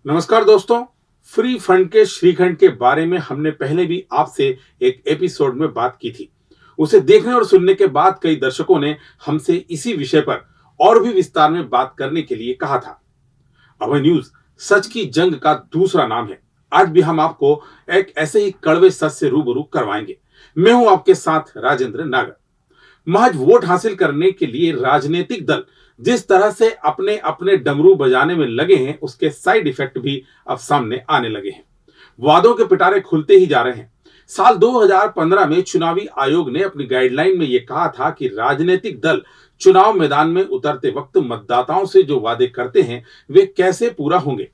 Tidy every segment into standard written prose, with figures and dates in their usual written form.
नमस्कार दोस्तों। Free fund के श्रीखंड के बारे में हमने पहले भी आपसे एक एपिसोड में बात की थी। उसे देखने और सुनने के बाद कई दर्शकों ने हमसे इसी विषय पर और भी विस्तार में बात करने के लिए कहा था। अभय न्यूज सच की जंग का दूसरा नाम है। आज भी हम आपको एक ऐसे ही कड़वे सच से रूबरू करवाएंगे। मैं हूं आपके साथ राजेंद्र नागर। महज वोट हासिल करने के लिए राजनीतिक दल जिस तरह से अपने अपने डमरू बजाने में लगे हैं, उसके साइड इफेक्ट भी अब सामने आने लगे हैं। वादों के पिटारे खुलते ही जा रहे हैं। साल 2015 में चुनावी आयोग ने अपनी गाइडलाइन में यह कहा था कि राजनीतिक दल चुनाव मैदान में उतरते वक्त मतदाताओं से जो वादे करते हैं वे कैसे पूरा होंगे,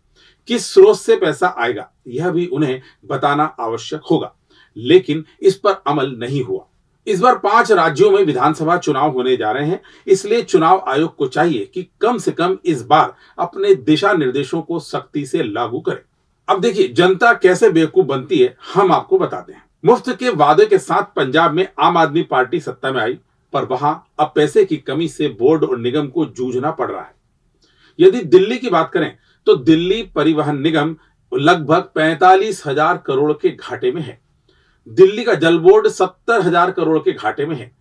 किस स्रोत से पैसा आएगा, यह भी उन्हें बताना आवश्यक होगा। लेकिन इस पर अमल नहीं हुआ। इस बार 5 राज्यों में विधानसभा चुनाव होने जा रहे हैं, इसलिए चुनाव आयोग को चाहिए कि कम से कम इस बार अपने दिशा निर्देशों को सख्ती से लागू करे। अब देखिए जनता कैसे बेवकूफ बनती है, हम आपको बताते हैं। मुफ्त के वादे के साथ पंजाब में आम आदमी पार्टी सत्ता में आई, पर वहां अब पैसे की कमी से बोर्ड और निगम को जूझना पड़ रहा है। यदि दिल्ली की बात करें तो दिल्ली परिवहन निगम लगभग 45,000 करोड़ के घाटे में है। दिल्ली का जल बोर्ड 70,000 करोड़ के घाटे में है।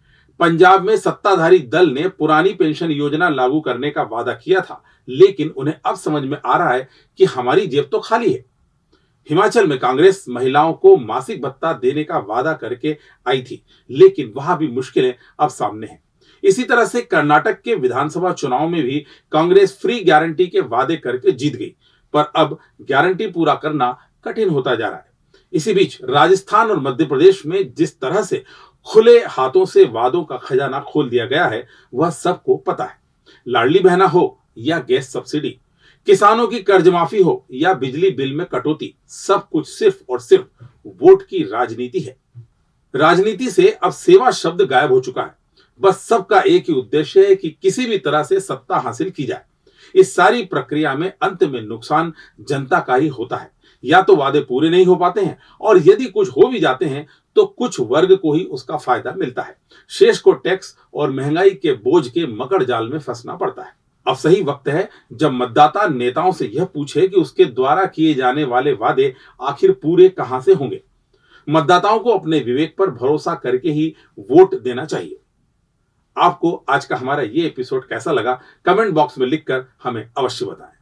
पंजाब में सत्ताधारी दल ने पुरानी पेंशन योजना लागू करने का वादा किया था, लेकिन उन्हें अब समझ में आ रहा है कि हमारी जेब तो खाली है। हिमाचल में कांग्रेस महिलाओं को मासिक भत्ता देने का वादा करके आई थी, लेकिन वहां भी मुश्किलें अब सामने हैं। इसी तरह से कर्नाटक के विधानसभा चुनाव में भी कांग्रेस फ्री गारंटी के वादे करके जीत गई, पर अब गारंटी पूरा करना कठिन होता जा रहा है। इसी बीच राजस्थान और मध्य प्रदेश में जिस तरह से खुले हाथों से वादों का खजाना खोल दिया गया है, वह सबको पता है। लाडली बहना हो या गैस सब्सिडी, किसानों की कर्ज माफी हो या बिजली बिल में कटौती, सब कुछ सिर्फ और सिर्फ वोट की राजनीति है। राजनीति से अब सेवा शब्द गायब हो चुका है। बस सबका एक ही उद्देश्य है कि किसी भी तरह से सत्ता हासिल की जाए। इस सारी प्रक्रिया में अंत में नुकसान जनता का ही होता है। या तो वादे पूरे नहीं हो पाते हैं, और यदि कुछ हो भी जाते हैं तो कुछ वर्ग को ही उसका फायदा मिलता है। शेष को टैक्स और महंगाई के बोझ के मकड़ जाल में फंसना पड़ता है। अब सही वक्त है जब मतदाता नेताओं से यह पूछे कि उसके द्वारा किए जाने वाले वादे आखिर पूरे कहां से होंगे। मतदाताओं को अपने विवेक पर भरोसा करके ही वोट देना चाहिए। आपको आज का हमारा ये एपिसोड कैसा लगा, कमेंट बॉक्स में लिखकर हमें अवश्य बताएं।